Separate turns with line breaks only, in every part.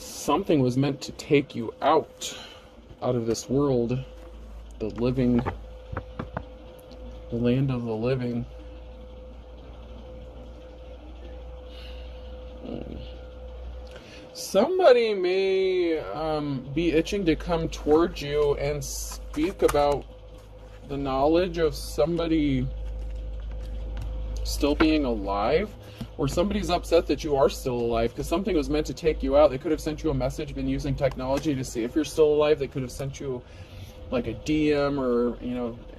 Something was meant to take you out of this world, the living, the land of the living. Somebody may be itching to come towards you and speak about the knowledge of somebody still being alive, or somebody's upset that you are still alive because something was meant to take you out. They could have sent you a message, been using technology to see if you're still alive. They could have sent you like a DM or,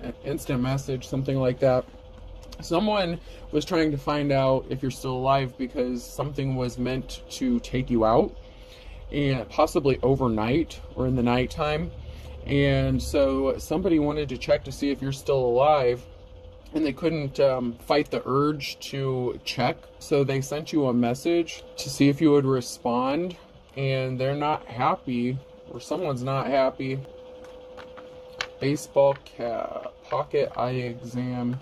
an instant message, something like that. Someone was trying to find out if you're still alive because something was meant to take you out, and possibly overnight or in the nighttime. And so somebody wanted to check to see if you're still alive, and they couldn't fight the urge to check. So they sent you a message to see if you would respond, and they're not happy, or someone's not happy. Baseball cap, pocket eye exam.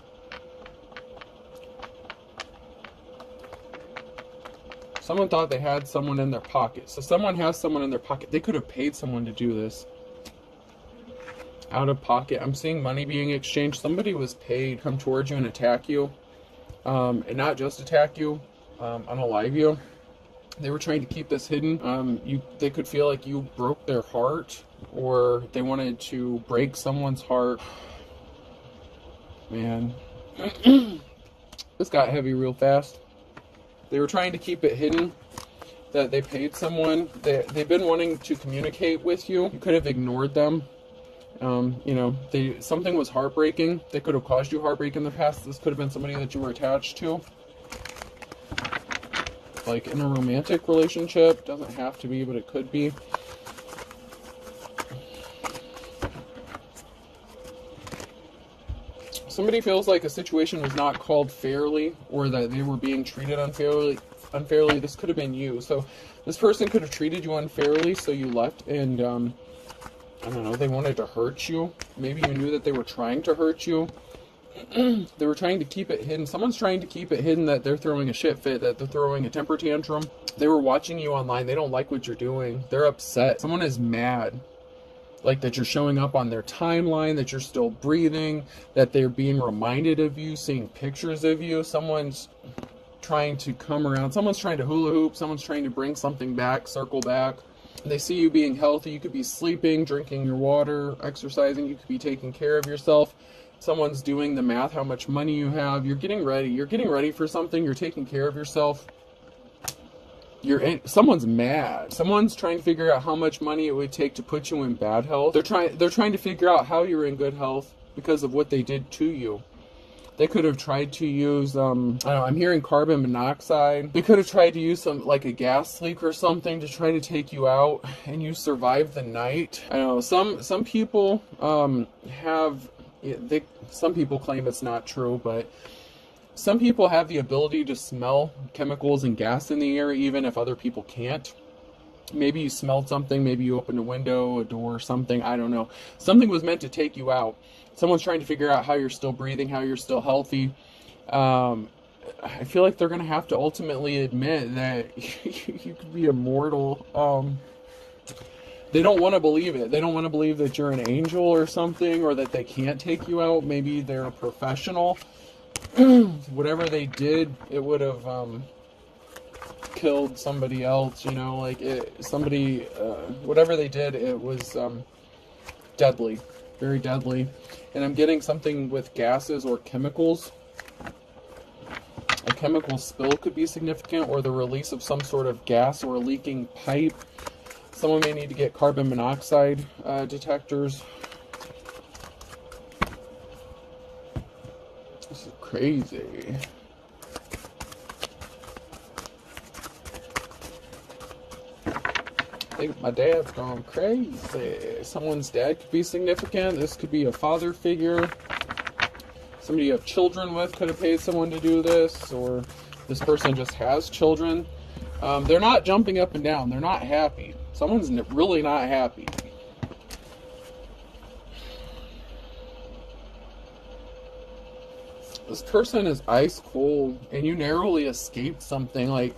Someone thought they had someone in their pocket. So someone has someone in their pocket. They could have paid someone to do this. Out of pocket. I'm seeing money being exchanged. Somebody was paid, come towards you and attack you. And not just attack you, unalive you. They were trying to keep this hidden. They could feel like you broke their heart, or they wanted to break someone's heart. Man. This got heavy real fast. They were trying to keep it hidden that they paid someone. They've been wanting to communicate with you. You could have ignored them. Something was heartbreaking. They could have caused you heartbreak in the past. This could have been somebody that you were attached to. Like in a romantic relationship. Doesn't have to be, but it could be. Somebody feels like a situation was not called fairly, or that they were being treated unfairly. This could have been you. So this person could have treated you unfairly, so you left, and I don't know, they wanted to hurt you. Maybe you knew that they were trying to hurt you. They were trying to keep it hidden. Someone's trying to keep it hidden that they're throwing a shit fit, that they're throwing a temper tantrum. They were watching you online. They don't like what you're doing. They're upset. Someone is mad. Like that you're showing up on their timeline, that you're still breathing, that they're being reminded of you, seeing pictures of you. Someone's trying to come around. Someone's trying to hula hoop. Someone's trying to bring something back, circle back. They see you being healthy. You could be sleeping, drinking your water, exercising. You could be taking care of yourself. Someone's doing the math, how much money you have. You're getting ready. You're getting ready for something. You're taking care of yourself. Someone's mad. Someone's trying to figure out how much money it would take to put you in bad health. They're trying to figure out how you're in good health because of what they did to you. They could have tried to use, I don't know, I'm hearing carbon monoxide. They could have tried to use like a gas leak or something to try to take you out, and you survived the night. I don't know, some people some people claim it's not true, but some people have the ability to smell chemicals and gas in the air, even if other people can't. Maybe you smelled something, maybe you opened a window, a door, something, I don't know. Something was meant to take you out. Someone's trying to figure out how you're still breathing, how you're still healthy. I feel like they're going to have to ultimately admit that you could be immortal. They don't want to believe it. They don't want to believe that you're an angel or something, or that they can't take you out. Maybe they're a professional. Whatever they did, it would have killed somebody else, whatever they did, it was deadly, very deadly. And I'm getting something with gases or chemicals. A chemical spill could be significant, or the release of some sort of gas or a leaking pipe. Someone may need to get carbon monoxide detectors. This is crazy. I think my dad's gone crazy. Someone's dad could be significant. This could be a father figure. Somebody you have children with could have paid someone to do this, or this person just has children. They're not jumping up and down. They're not happy. Someone's really not happy. This person is ice cold, and you narrowly escaped something. Like,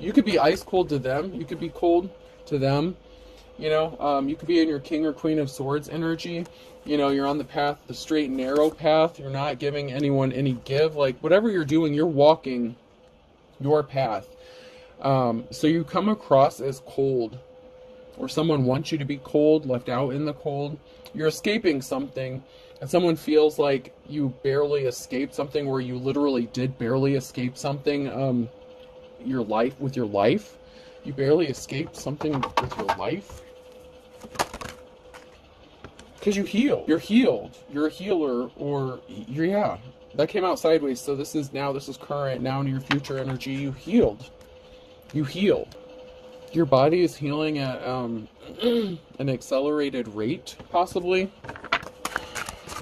You could be ice cold to them. You could be cold to them. You know, you could be in your King or Queen of Swords energy. You know, you're on the path, the straight and narrow path. You're not giving anyone any give. Like, whatever you're doing, you're walking your path. So you come across as cold, or someone wants you to be cold, left out in the cold. You're escaping something, and someone feels like you barely escaped something, where you literally did barely escape something. Your life. You barely escaped something with your life. Because you heal. You're healed. You're a healer, or yeah. That came out sideways, so this is current, now in your future energy. You healed. You healed. Your body is healing at an accelerated rate, possibly.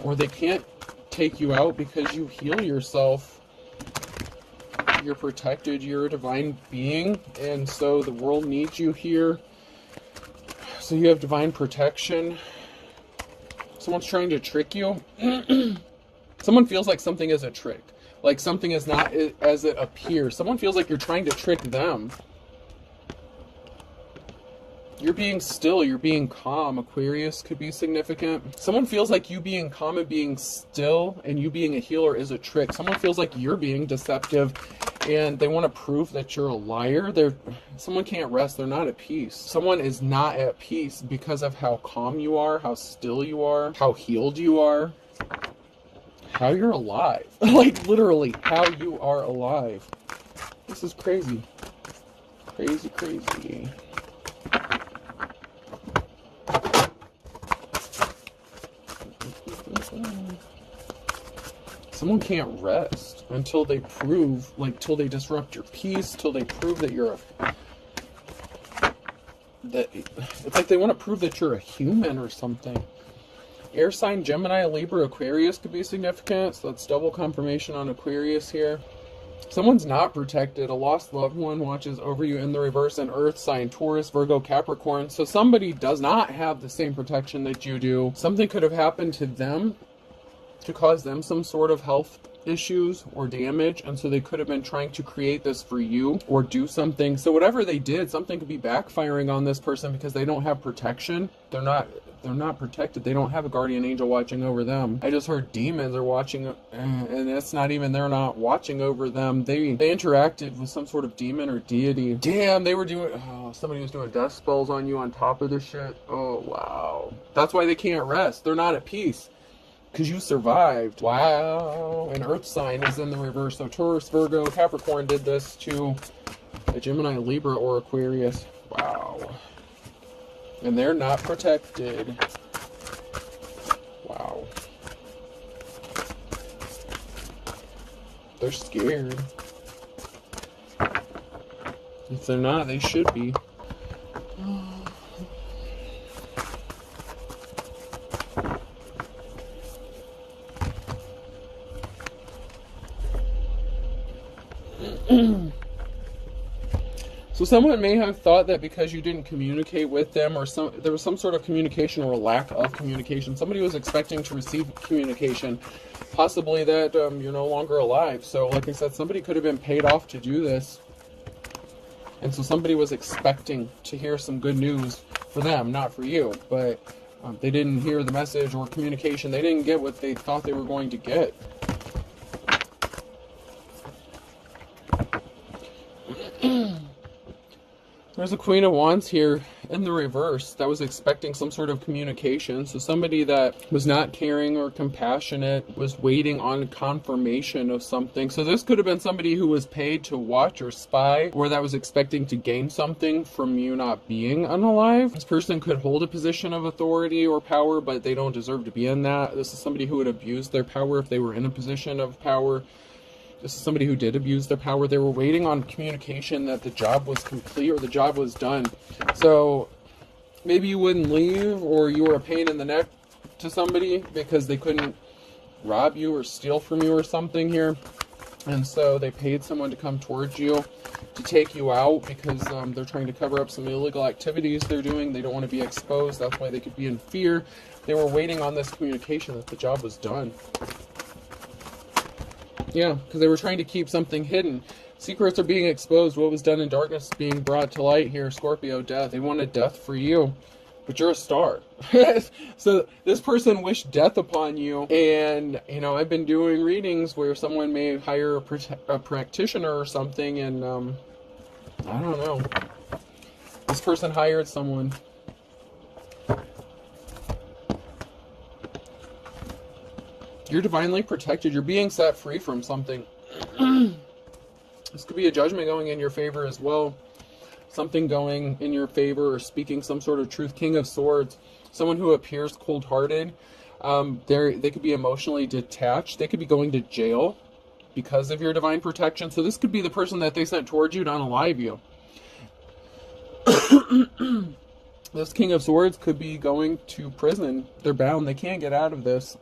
Or they can't take you out because you heal yourself. You're protected. You're a divine being, and so the world needs you here. So you have divine protection. Someone's trying to trick you. Someone feels like something is a trick. Like something is not as it appears. Someone feels like you're trying to trick them. You're being still, you're being calm. Aquarius could be significant. Someone feels like you being calm and being still and you being a healer is a trick. Someone feels like you're being deceptive and they want to prove that you're a liar. Someone can't rest. They're not at peace. Someone is not at peace because of how calm you are, how still you are, how healed you are, how you're alive. Like, literally, how you are alive. This is crazy. Crazy, crazy. Someone can't rest until they prove, like, till they disrupt your peace, till they prove that you're it's like they want to prove that you're a human or something. Air sign, Gemini, Libra, Aquarius could be significant. So that's double confirmation on Aquarius here. Someone's not protected. A lost loved one watches over you in the reverse. An earth sign, Taurus, Virgo, Capricorn. So somebody does not have the same protection that you do. Something could have happened to them to cause them some sort of health issues or damage, and so they could have been trying to create this for you or do something. So whatever they did, something could be backfiring on this person because they don't have protection. They're not protected. They don't have a guardian angel watching over them. I just heard demons are watching, and it's not even, they're not watching over them. They interacted with some sort of demon or deity. Damn, they were doing, somebody was doing death spells on you on top of this shit. Oh, wow. That's why they can't rest. They're not at peace. Because you survived. Wow. An earth sign is in the reverse. So Taurus, Virgo, Capricorn did this to a Gemini, Libra, or Aquarius. Wow. And they're not protected. Wow. They're scared. If they're not, they should be. So someone may have thought that because you didn't communicate with them, or there was some sort of communication or lack of communication, somebody was expecting to receive communication, possibly that you're no longer alive. So like I said, somebody could have been paid off to do this. And so somebody was expecting to hear some good news for them, not for you. But they didn't hear the message or communication. They didn't get what they thought they were going to get. There's a Queen of Wands here in the reverse that was expecting some sort of communication. So somebody that was not caring or compassionate was waiting on confirmation of something. So this could have been somebody who was paid to watch or spy, or that was expecting to gain something from you not being unalive. This person could hold a position of authority or power, but they don't deserve to be in that. This is somebody who would abuse their power if they were in a position of power. This is somebody who did abuse their power. They were waiting on communication that the job was complete or the job was done. So maybe you wouldn't leave, or you were a pain in the neck to somebody because they couldn't rob you or steal from you or something here. And so they paid someone to come towards you to take you out because they're trying to cover up some illegal activities they're doing. They don't want to be exposed. That's why they could be in fear. They were waiting on this communication that the job was done. Yeah, because they were trying to keep something hidden. Secrets are being exposed. What was done in darkness is being brought to light here. Scorpio, death. They wanted death for you, but you're a star. So this person wished death upon you. And, you know, I've been doing readings where someone may hire a practitioner or something. And, I don't know. This person hired someone. You're divinely protected. You're being set free from something. This could be a judgment going in your favor as well. Something going in your favor or speaking some sort of truth. King of Swords. Someone who appears cold-hearted. They could be emotionally detached. They could be going to jail because of your divine protection. So this could be the person that they sent towards you to unalive you. This King of Swords could be going to prison. They're bound. They can't get out of this.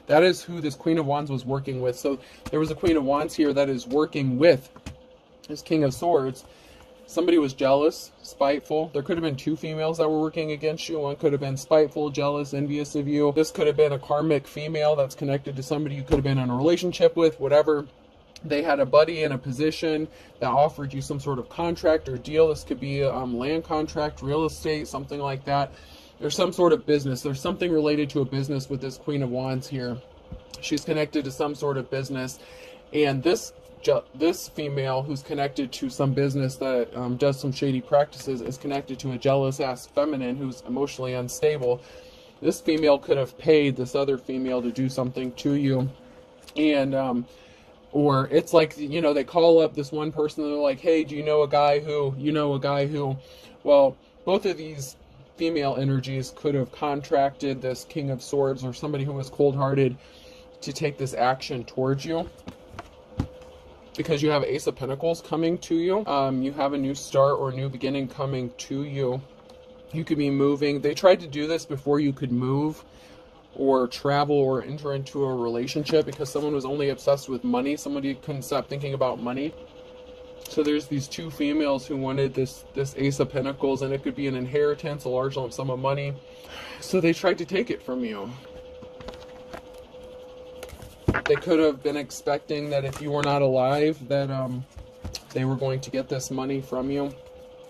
That is who this Queen of Wands was working with. So there was a Queen of Wands here that is working with this King of Swords. Somebody was jealous, spiteful. There could have been two females that were working against you. One could have been spiteful, jealous, envious of you. This could have been a karmic female that's connected to somebody you could have been in a relationship with, whatever. They had a buddy in a position that offered you some sort of contract or deal. This could be a land contract, real estate, something like that. There's some sort of business. There's something related to a business with this Queen of Wands here. She's connected to some sort of business. And this female who's connected to some business that does some shady practices is connected to a jealous-ass feminine who's emotionally unstable. This female could have paid this other female to do something to you. And, or it's like, you know, they call up this one person and they're like, hey, do you know a guy who, well, both of these female energies could have contracted this King of Swords or somebody who was cold-hearted to take this action towards you. Because you have Ace of Pentacles coming to you. You have a new start or a new beginning coming to you. You could be moving. They tried to do this before you could move or travel or enter into a relationship because someone was only obsessed with money. Somebody couldn't stop thinking about money. So there's these two females who wanted this Ace of Pentacles, and it could be an inheritance, a large lump sum of money. So they tried to take it from you. They could have been expecting that if you were not alive, that they were going to get this money from you.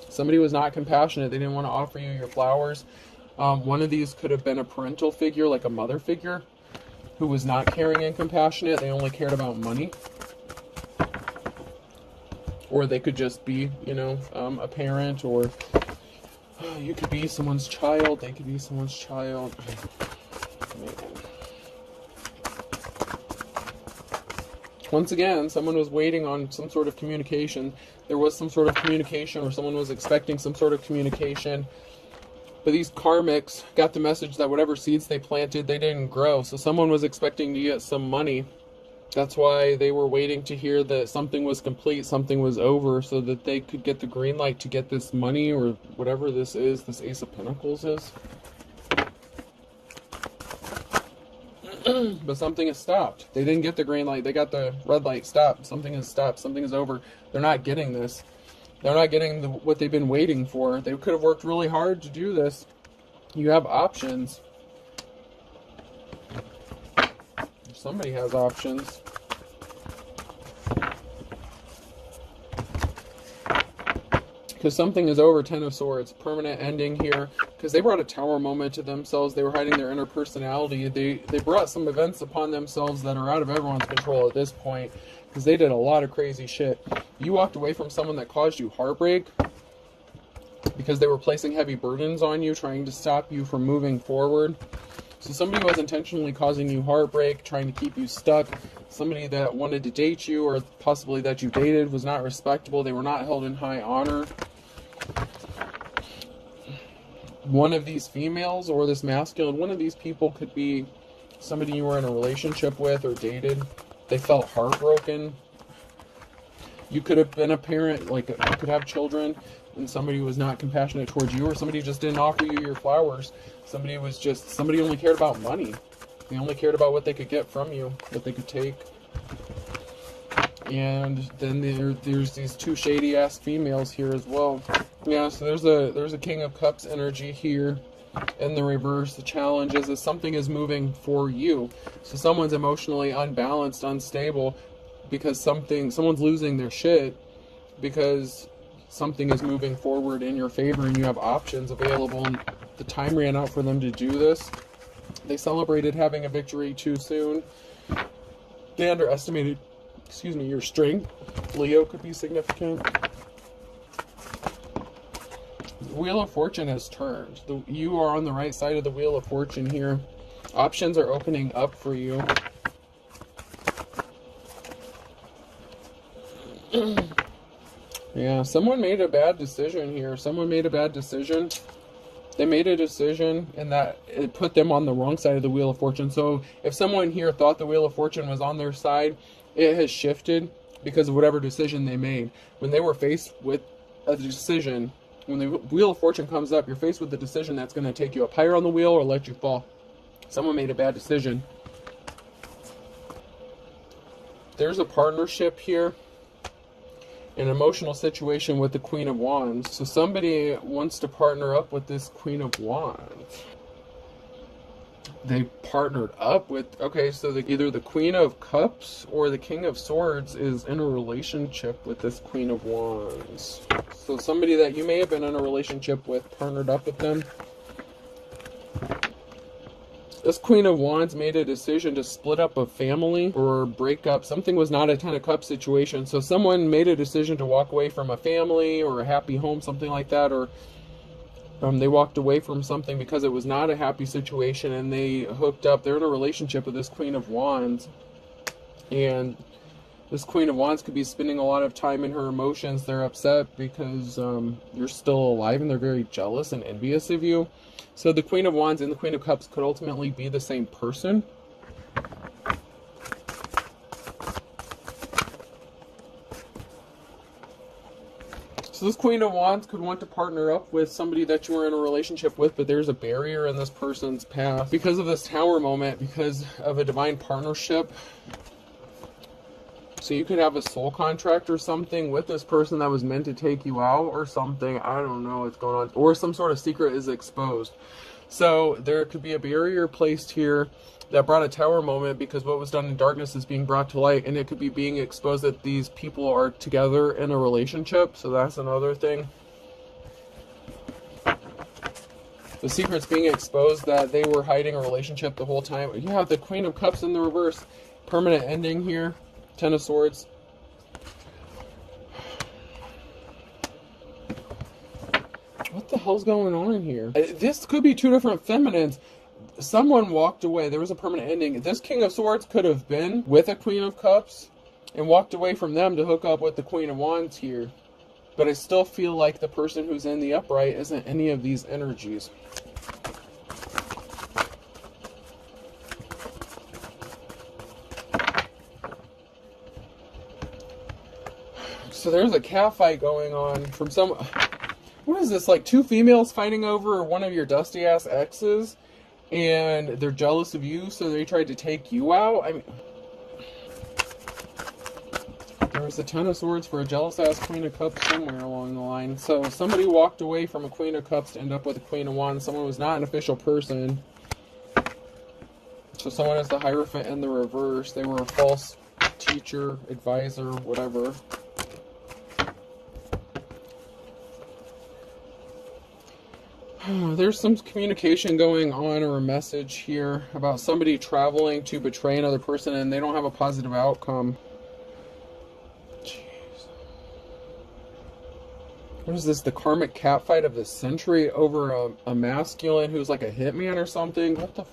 Somebody was not compassionate. They didn't want to offer you your flowers. One of these could have been a parental figure, like a mother figure, who was not caring and compassionate. They only cared about money. Or they could just be, you know, a parent, or you could be someone's child. They could be someone's child. Once again, someone was waiting on some sort of communication. There was some sort of communication, or someone was expecting some sort of communication. But these karmics got the message that whatever seeds they planted, they didn't grow. So someone was expecting to get some money. That's why they were waiting to hear that something was complete, something was over, so that they could get the green light to get this money, or whatever this is, this Ace of Pentacles is. But something has stopped. They didn't get the green light. They got the red light. Stop. Something has stopped. Something is over. They're not getting this. They're not getting what they've been waiting for. They could have worked really hard to do this. You have options. Somebody has options. Because something is over. 10 of Swords. Permanent ending here. Because they brought a tower moment to themselves. They were hiding their inner personality. They brought some events upon themselves that are out of everyone's control at this point. Because they did a lot of crazy shit. You walked away from someone that caused you heartbreak. Because they were placing heavy burdens on you. Trying to stop you from moving forward. So somebody was intentionally causing you heartbreak. Trying to keep you stuck. Somebody that wanted to date you, or possibly that you dated, was not respectable. They were not held in high honor. One of these females or this masculine, one of these people could be somebody you were in a relationship with or dated. They felt heartbroken. You could have been a parent, like you could have children, and somebody was not compassionate towards you, or somebody just didn't offer you your flowers. Somebody only cared about money. They only cared about what they could get from you, what they could take. And then there's these two shady ass females here as well. Yeah, so there's a King of Cups energy here in the reverse. The challenge is that something is moving for you. So someone's emotionally unbalanced, unstable. because someone's losing their shit because something is moving forward in your favor and you have options available, and the time ran out for them to do this. They celebrated having a victory too soon. They underestimated, your strength. Leo could be significant. The Wheel of Fortune has turned. You are on the right side of the Wheel of Fortune here. Options are opening up for you. Yeah, someone made a bad decision here. Someone made a bad decision. They made a decision, and that it put them on the wrong side of the Wheel of Fortune. So if someone here thought the Wheel of Fortune was on their side, it has shifted because of whatever decision they made. When they were faced with a decision, when the Wheel of Fortune comes up, you're faced with the decision that's going to take you up higher on the wheel or let you fall. Someone made a bad decision. There's a partnership here. An emotional situation with the Queen of Wands. So somebody wants to partner up with this Queen of Wands. They partnered up with, okay, so either the Queen of Cups or the King of Swords is in a relationship with this Queen of Wands. So somebody that you may have been in a relationship with partnered up with them. This Queen of Wands made a decision to split up a family or break up. Something was not a Ten of Cups situation. So someone made a decision to walk away from a family or a happy home, something like that. Or they walked away from something because it was not a happy situation and they hooked up. They're in a relationship with this Queen of Wands. And this Queen of Wands could be spending a lot of time in her emotions. They're upset because you're still alive and they're very jealous and envious of you. So the Queen of Wands and the Queen of Cups could ultimately be the same person. So this Queen of Wands could want to partner up with somebody that you were in a relationship with, but there's a barrier in this person's path. Because of this Tower moment, because of a divine partnership. So you could have a soul contract or something with this person that was meant to take you out or something. I don't know what's going on. Or some sort of secret is exposed. So there could be a barrier placed here that brought a Tower moment because what was done in darkness is being brought to light. And it could be being exposed that these people are together in a relationship. So that's another thing. The secret's being exposed that they were hiding a relationship the whole time. You have the Queen of Cups in the reverse. Permanent ending here. Ten of Swords. What the hell's going on here? This could be two different feminines. Someone walked away. There was a permanent ending. This King of Swords could have been with a Queen of Cups and walked away from them to hook up with the Queen of Wands here. But I still feel like the person who's in the upright isn't any of these energies. So there's a cat fight going on from some... What is this, like two females fighting over one of your dusty ass exes? And they're jealous of you, so they tried to take you out? I mean... There was a Ten of Swords for a jealous ass Queen of Cups somewhere along the line. So somebody walked away from a Queen of Cups to end up with a Queen of Wands. Someone was not an official person. So someone is the Hierophant in the reverse. They were a false teacher, advisor, whatever. There's some communication going on or a message here about somebody traveling to betray another person and they don't have a positive outcome. Jeez. What is this? The karmic catfight of the century over a masculine who's like a hitman or something? What the...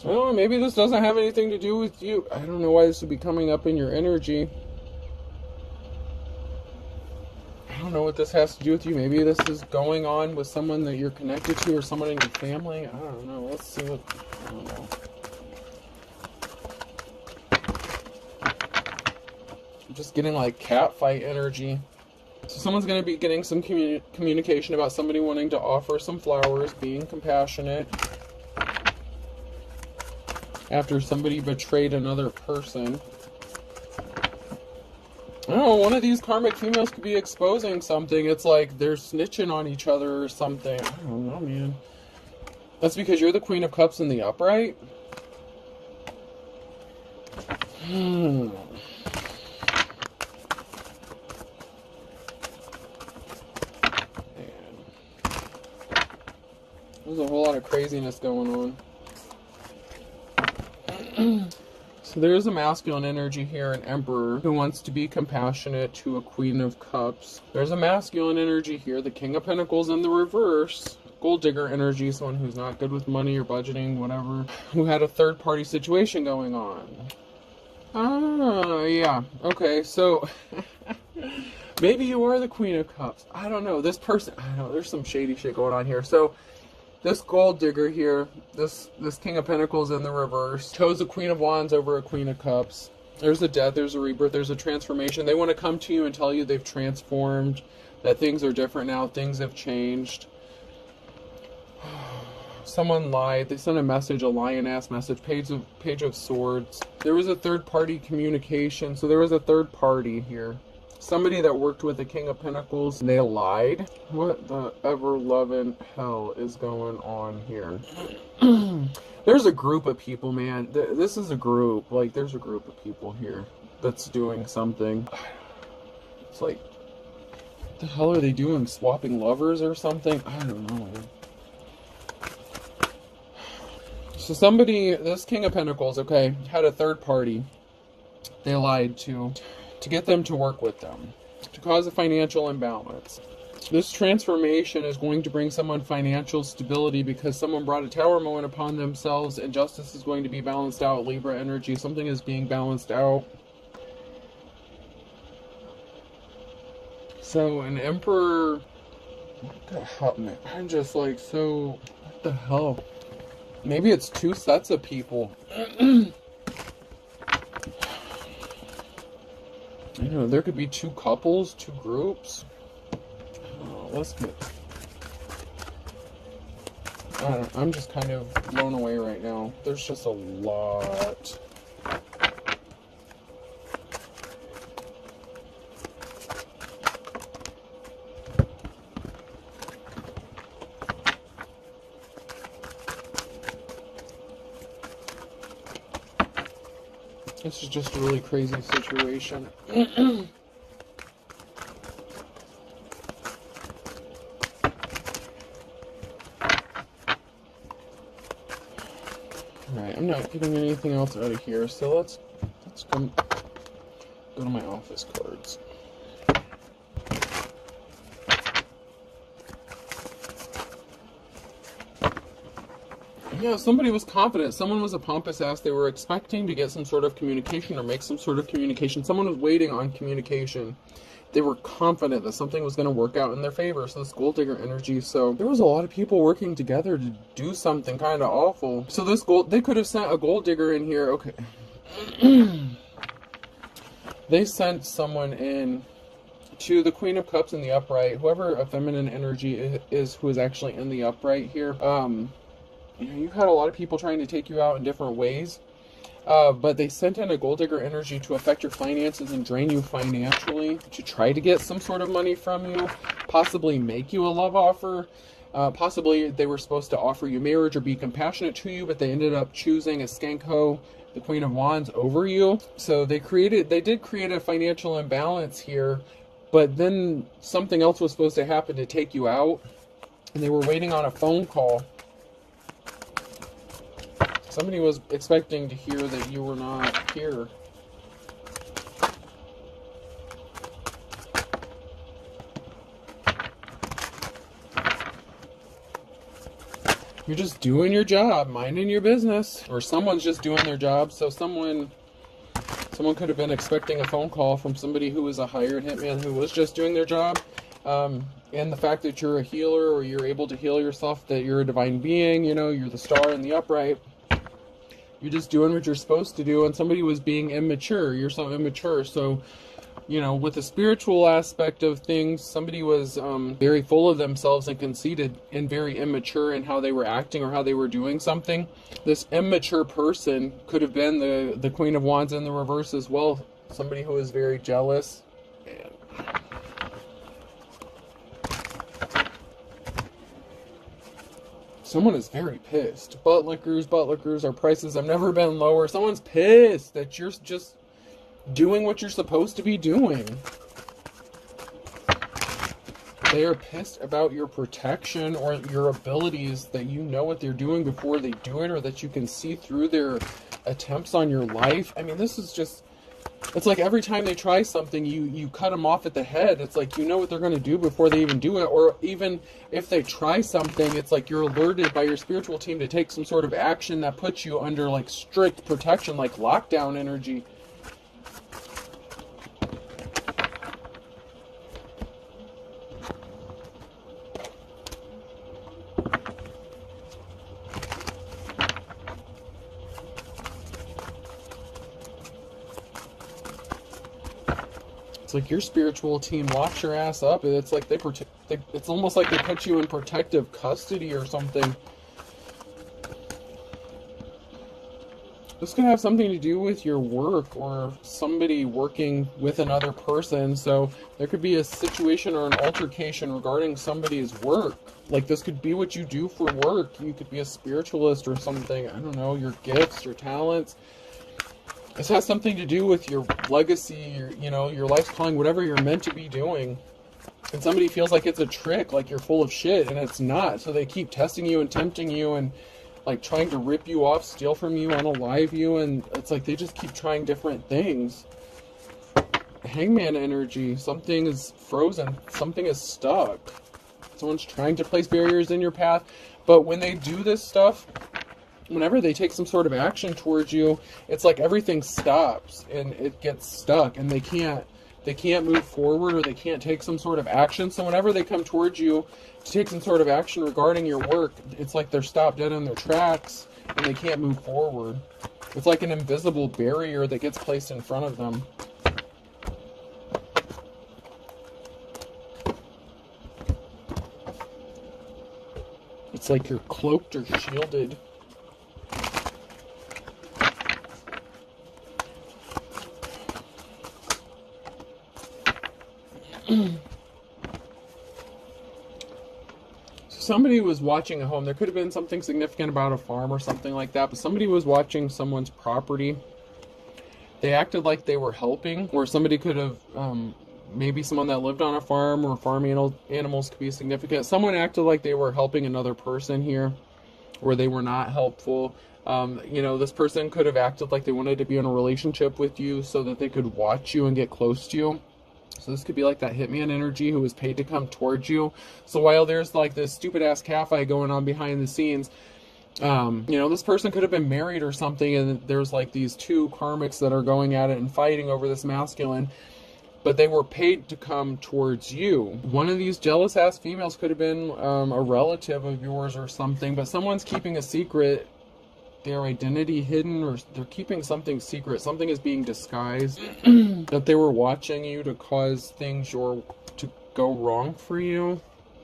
Well, maybe this doesn't have anything to do with you. I don't know why this would be coming up in your energy. I don't know what this has to do with you. Maybe this is going on with someone that you're connected to or someone in your family. I don't know. Let's see what... I don't know. I'm just getting like catfight energy. So someone's going to be getting some communication about somebody wanting to offer some flowers, being compassionate. After somebody betrayed another person. I don't know, one of these karmic females could be exposing something. It's like they're snitching on each other or something. I don't know, man. That's because you're the Queen of Cups in the upright? Man. There's a whole lot of craziness going on. So there's a masculine energy here, an emperor who wants to be compassionate to a queen of cups. There's a masculine energy here, the king of pentacles in the reverse. Gold digger energy, someone who's not good with money or budgeting, whatever, who had a third party situation going on. Yeah. Okay, so maybe you are the queen of cups. I don't know. This person, I don't know, there's some shady shit going on here. So this gold digger here, this king of pentacles in the reverse, chose a queen of wands over a queen of cups. There's a death, there's a rebirth, there's a transformation. They want to come to you and tell you they've transformed, that things are different now, things have changed. Someone lied. They sent a message, a lion-ass message, page of swords. There was a third-party communication, so there was a third party here. Somebody that worked with the King of Pentacles, they lied. What the ever-loving hell is going on here? There's a group of people, man. This is a group. Like, there's a group of people here that's doing something. It's like, what the hell are they doing? Swapping lovers or something? I don't know, man. So somebody, this King of Pentacles, okay, had a third party they lied to get them to work with them, to cause a financial imbalance. This transformation is going to bring someone financial stability because someone brought a tower moment upon themselves, and justice is going to be balanced out. Libra energy, something is being balanced out. So an emperor, what the hell, man? I'm just like, so, what the hell? Maybe it's two sets of people. You know, there could be two couples, two groups. Oh, let's get... I don't know, I'm just kind of blown away right now. There's just a lot. This is just a really crazy situation. Alright, I'm not getting anything else out of here, so let's go to my office cards. Yeah, somebody was confident. Someone was a pompous ass. They were expecting to get some sort of communication or make some sort of communication. Someone was waiting on communication. They were confident that something was going to work out in their favor. So this gold digger energy. So there was a lot of people working together to do something kind of awful. So this they could have sent a gold digger in here. Okay. They sent someone in to the Queen of Cups in the upright. Whoever a feminine energy is who is actually in the upright here. You know, you've had a lot of people trying to take you out in different ways, but they sent in a gold digger energy to affect your finances and drain you financially, to try to get some sort of money from you, possibly make you a love offer. Possibly they were supposed to offer you marriage or be compassionate to you, but they ended up choosing a skanko, the Queen of Wands, over you. So they did create a financial imbalance here, but then something else was supposed to happen to take you out, and they were waiting on a phone call. Somebody was expecting to hear that you were not here. You're just doing your job, minding your business. Or someone's just doing their job. So someone could have been expecting a phone call from somebody who was a hired hitman who was just doing their job. And the fact that you're a healer, or you're able to heal yourself, that you're a divine being, you know, you're the star in the upright. You're just doing what you're supposed to do, and somebody was being immature. You're so immature. So, you know, with the spiritual aspect of things, somebody was very full of themselves and conceited and very immature in how they were acting or how they were doing something. This immature person could have been the Queen of Wands in the reverse as well. Somebody who was very jealous. Man. Someone is very pissed. Butt lickers, our prices have never been lower. Someone's pissed that you're just doing what you're supposed to be doing. They are pissed about your protection or your abilities, that you know what they're doing before they do it, or that you can see through their attempts on your life. I mean, this is just, it's like every time they try something, you cut them off at the head. It's like you know what they're going to do before they even do it. Or even if they try something, it's like you're alerted by your spiritual team to take some sort of action that puts you under like strict protection, like lockdown energy. It's like your spiritual team locks your ass up, and it's like it's almost like they put you in protective custody or something. This could have something to do with your work or somebody working with another person. So there could be a situation or an altercation regarding somebody's work. Like this could be what you do for work. You could be a spiritualist or something. I don't know, your gifts, your talents. This has something to do with your legacy, your life's calling, whatever you're meant to be doing. And somebody feels like it's a trick, like you're full of shit, and it's not. So they keep testing you and tempting you and like trying to rip you off, steal from you, unalive you, and it's like they just keep trying different things. Hangman energy. Something is frozen. Something is stuck. Someone's trying to place barriers in your path. But when they do this stuff, whenever they take some sort of action towards you, it's like everything stops and it gets stuck, and they can't move forward, or they can't take some sort of action. So whenever they come towards you to take some sort of action regarding your work, it's like they're stopped dead in their tracks and they can't move forward. It's like an invisible barrier that gets placed in front of them. It's like you're cloaked or shielded. Somebody was watching a home. There could have been something significant about a farm or something like that, but somebody was watching someone's property. They acted like they were helping, or somebody could have, maybe someone that lived on a farm, or farm animals could be significant. Someone acted like they were helping another person here, or they were not helpful. This person could have acted like they wanted to be in a relationship with you so that they could watch you and get close to you. So this could be like that hitman energy who was paid to come towards you. So while there's like this stupid ass catfight going on behind the scenes, this person could have been married or something, and there's like these two karmics that are going at it and fighting over this masculine, but they were paid to come towards you. One of these jealous ass females could have been a relative of yours or something, but someone's keeping a secret, their identity hidden, or they're keeping something secret. Something is being disguised. That they were watching you to cause things to go wrong for you.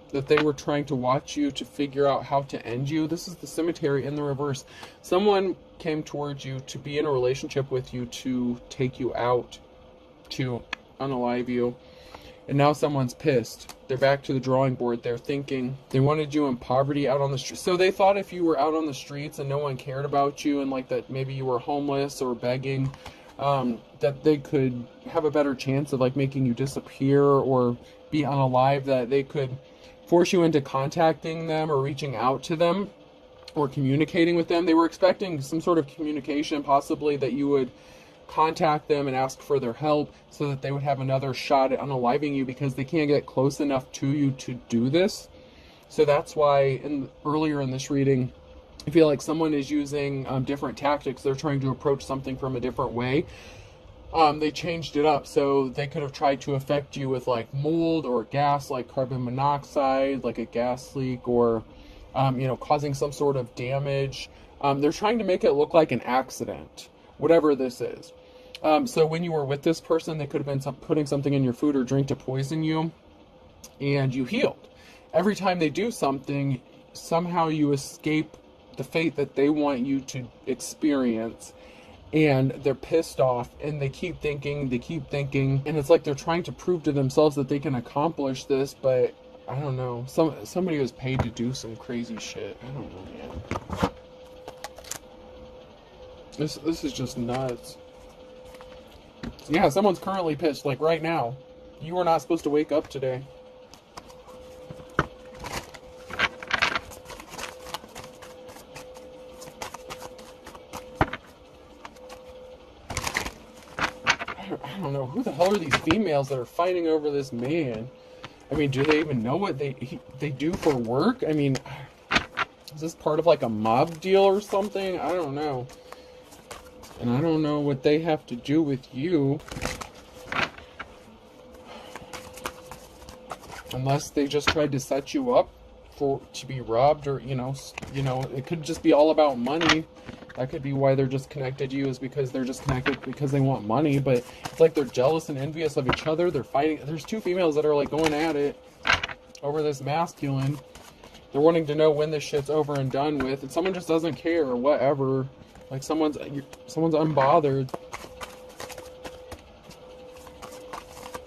That they were trying to watch you to figure out how to end you. This is the cemetery in the reverse. Someone came towards you to be in a relationship with you, to take you out, to unalive you. And now someone's pissed. They're back to the drawing board. They're thinking they wanted you in poverty out on the street. So they thought if you were out on the streets and no one cared about you, and like that maybe you were homeless or begging, that they could have a better chance of like making you disappear or be unalive, that they could force you into contacting them or reaching out to them or communicating with them. They were expecting some sort of communication, possibly that you would contact them and ask for their help so that they would have another shot at unaliving you, because they can't get close enough to you to do this. So that's why earlier in this reading, I feel like someone is using different tactics. They're trying to approach something from a different way. They changed it up, so they could have tried to affect you with like mold or gas, like carbon monoxide, like a gas leak, or causing some sort of damage. They're trying to make it look like an accident, whatever this is. So when you were with this person, they could have been putting something in your food or drink to poison you, and you healed. Every time they do something, somehow you escape the fate that they want you to experience, and they're pissed off, and they keep thinking, and it's like they're trying to prove to themselves that they can accomplish this, but I don't know. Somebody was paid to do some crazy shit. I don't know, man. This is just nuts. Yeah, someone's currently pissed, like right now. You were not supposed to wake up today. I don't know. Who the hell are these females that are fighting over this man? I mean, do they even know what they do for work? I mean, is this part of like a mob deal or something? I don't know. And I don't know what they have to do with you. Unless they just tried to set you up to be robbed, or you know, it could just be all about money. That could be why they're just connected to you, is because they're just connected because they want money. But it's like they're jealous and envious of each other. They're fighting. There's two females that are like going at it over this masculine. They're wanting to know when this shit's over and done with, and someone just doesn't care or whatever. Like someone's unbothered.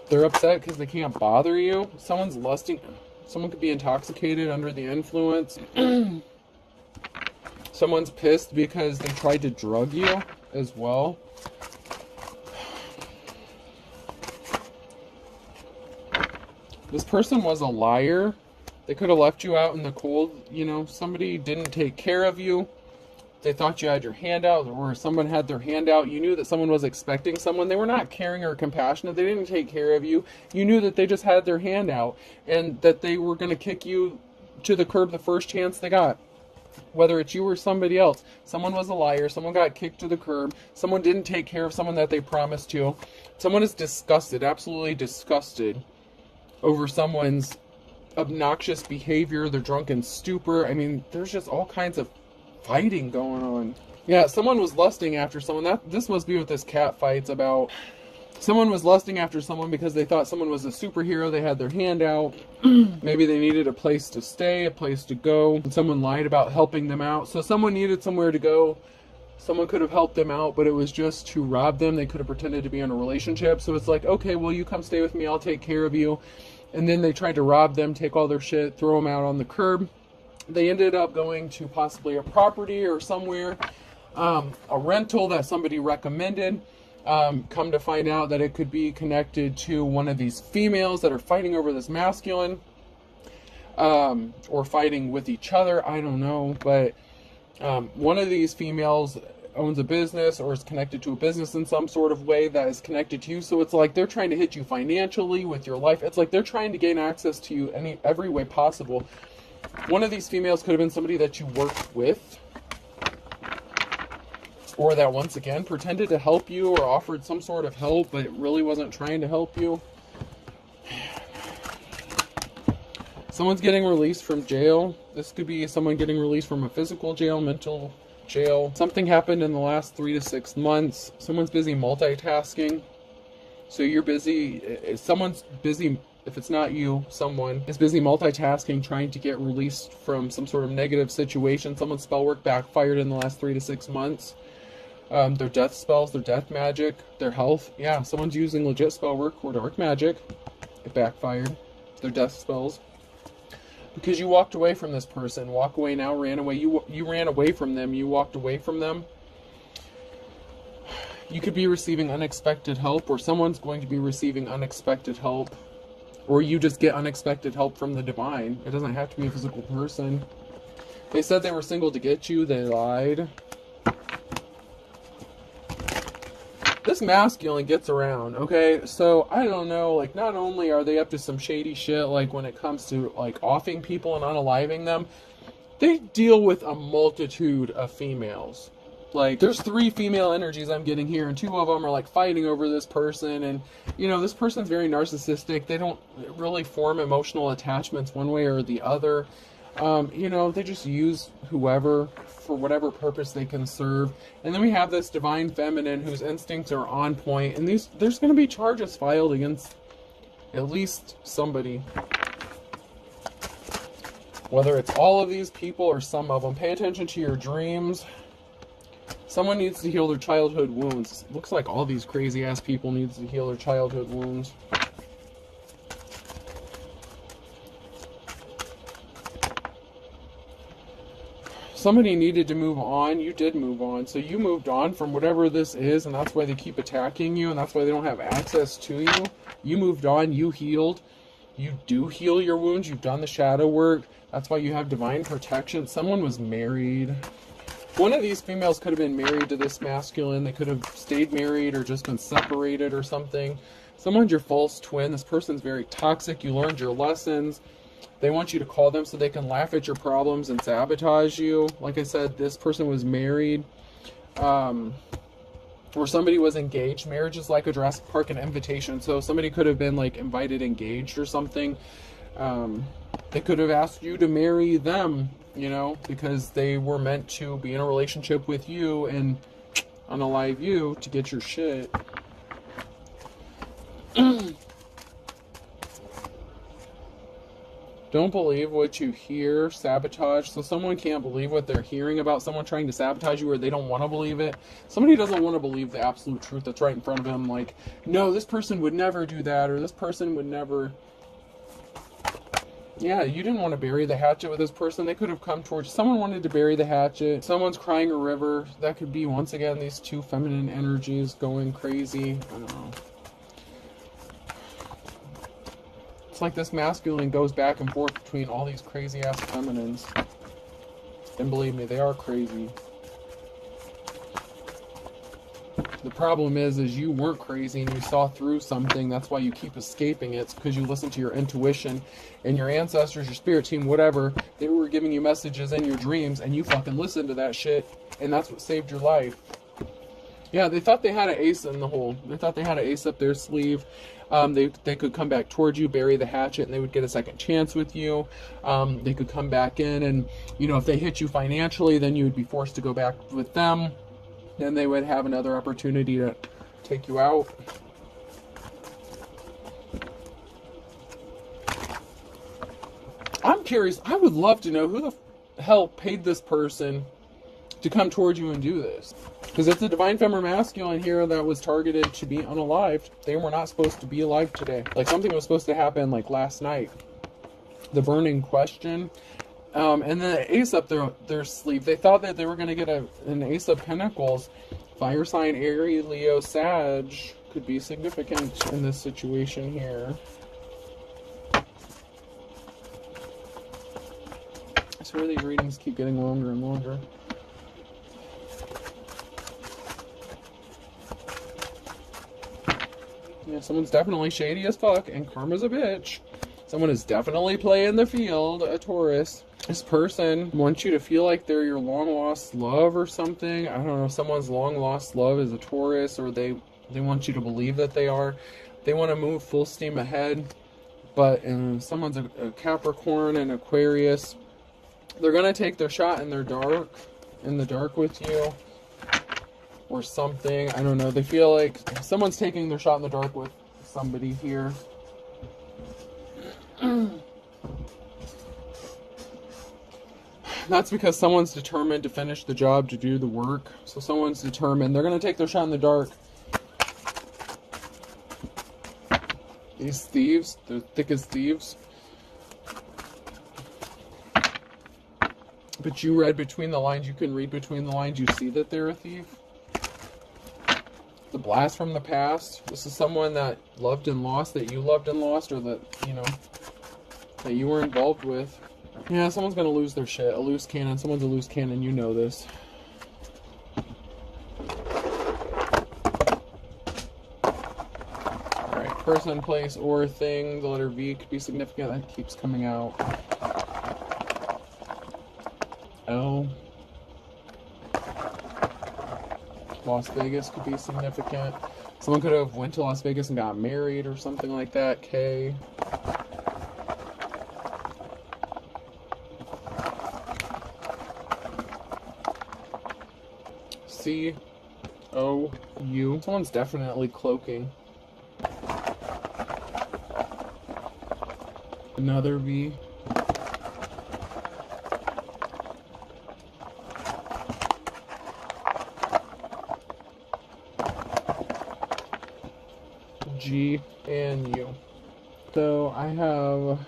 They're upset because they can't bother you. Someone's lusting. Someone could be intoxicated under the influence. Someone's pissed because they tried to drug you as well. This person was a liar. They could have left you out in the cold. You know, somebody didn't take care of you. They thought you had your hand out, or someone had their hand out. You knew that someone was expecting someone. They were not caring or compassionate. They didn't take care of you. You knew that they just had their hand out, and that they were going to kick you to the curb the first chance they got. Whether it's you or somebody else. Someone was a liar. Someone got kicked to the curb. Someone didn't take care of someone that they promised to. Someone is disgusted, absolutely disgusted, over someone's obnoxious behavior, their drunken stupor. I mean, there's just all kinds of fighting going on. Yeah, someone was lusting after someone. This must be what this cat fight's about. Someone was lusting after someone because they thought someone was a superhero. They had their hand out. Maybe they needed a place to stay, a place to go. And someone lied about helping them out. So someone needed somewhere to go. Someone could have helped them out, but it was just to rob them. They could have pretended to be in a relationship. So it's like, okay, well, you come stay with me. I'll take care of you. And then they tried to rob them, take all their shit, throw them out on the curb. They ended up going to possibly a property or somewhere, a rental that somebody recommended. Come to find out that it could be connected to one of these females that are fighting over this masculine, or fighting with each other. I don't know, but one of these females owns a business or is connected to a business in some sort of way that is connected to you. So it's like they're trying to hit you financially with your life. It's like they're trying to gain access to you every way possible. One of these females could have been somebody that you worked with, or that once again pretended to help you or offered some sort of help, but it really wasn't trying to help you. Someone's getting released from jail. This could be someone getting released from a physical jail, mental jail. Something happened in the last 3 to 6 months. Someone's busy multitasking. So you're busy. Someone's busy. If it's not you, someone is busy multitasking, trying to get released from some sort of negative situation. Someone's spell work backfired in the last 3 to 6 months. Their death spells, their death magic, their health. Yeah, someone's using legit spell work or dark magic. It backfired. Their death spells. Because you walked away from this person. Walk away now, ran away. You ran away from them. You walked away from them. You could be receiving unexpected help, or someone's going to be receiving unexpected help. Or you just get unexpected help from the divine. It doesn't have to be a physical person. They said they were single to get you. They lied. This masculine gets around, okay? So, I don't know, like, not only are they up to some shady shit, like, when it comes to, like, offing people and unaliving them, they deal with a multitude of females. Like, there's 3 female energies I'm getting here, and 2 of them are, like, fighting over this person, and, you know, this person's very narcissistic. They don't really form emotional attachments one way or the other. You know, they just use whoever for whatever purpose they can serve. And then we have this divine feminine whose instincts are on point, and there's going to be charges filed against at least somebody. Whether it's all of these people or some of them. Pay attention to your dreams. Someone needs to heal their childhood wounds. Looks like all these crazy ass people need to heal their childhood wounds. somebody needed to move on. You did move on. So you moved on from whatever this is, and that's why they keep attacking you, and that's why they don't have access to you. You moved on. You healed. You do heal your wounds. You've done the shadow work. That's why you have divine protection. Someone was married. One of these females could have been married to this masculine. They could have stayed married or just been separated or something. Someone's your false twin. This person's very toxic. You learned your lessons. They want you to call them so they can laugh at your problems and sabotage you. Like I said, this person was married. Or somebody was engaged. Marriage is like a Jurassic Park, an invitation. So somebody could have been like invited, engaged or something. They could have asked you to marry them, you know, because they were meant to be in a relationship with you and unalive you to get your shit. Don't believe what you hear. Sabotage. So someone can't believe what they're hearing about someone trying to sabotage you, or they don't want to believe it. Somebody doesn't want to believe the absolute truth that's right in front of them. Like, no, this person would never do that, or this person would never... Yeah, you didn't want to bury the hatchet with this person. They could have come towards you. Someone wanted to bury the hatchet. Someone's crying a river. That could be, once again, these two feminine energies going crazy. I don't know. It's like this masculine goes back and forth between all these crazy ass feminines. And believe me, they are crazy. The problem is you weren't crazy and you saw through something. That's why you keep escaping it. It's because you listen to your intuition and your ancestors, your spirit team, whatever. They were giving you messages in your dreams and you fucking listened to that shit. And that's what saved your life. Yeah, they thought they had an ace in the hole. They thought they had an ace up their sleeve. They could come back towards you, bury the hatchet, and they would get a second chance with you. They could come back in and, you know, if they hit you financially, then you would be forced to go back with them. Then they would have another opportunity to take you out. I'm curious. I would love to know who the hell paid this person to come towards you and do this. Because it's a divine feminine masculine here that was targeted to be unalived. They were not supposed to be alive today. Like, something was supposed to happen like last night. The burning question. And the ace up their sleeve. They thought that they were going to get an ace of pentacles. Fire sign, Aries, Leo, Sag could be significant in this situation here. I swear these readings keep getting longer and longer. Yeah, someone's definitely shady as fuck, and karma's a bitch. Someone is definitely playing the field, a Taurus. This person wants you to feel like they're your long-lost love or something. I don't know, someone's long-lost love is a Taurus, or they want you to believe that they are. They want to move full steam ahead, but someone's a Capricorn and Aquarius. They're going to take their shot in the dark with you. Or something. I don't know. They feel like someone's taking their shot in the dark with somebody here. That's because someone's determined to finish the job, to do the work. So someone's determined. They're going to take their shot in the dark. These thieves, they're thick as thieves. But you read between the lines. You can read between the lines. You see that they're a thief. The blast from the past. This is someone that loved and lost, that you loved and lost, or that, you know, that you were involved with. Yeah, someone's gonna lose their shit. A loose cannon. Someone's a loose cannon. You know this. Alright, person, place, or thing. The letter V could be significant. That keeps coming out. L. Las Vegas could be significant. Someone could have went to Las Vegas and got married or something like that. K. C. O. U. Someone's definitely cloaking. Another V. G, and U. So I have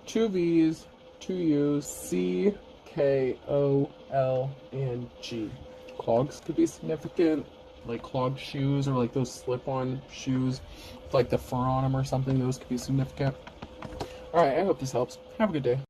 2 V's, 2 U's, C, K-O-L and G. Clogs could be significant, like clogged shoes or like those slip-on shoes with like the fur on them or something. Those could be significant. Alright, I hope this helps. Have a good day.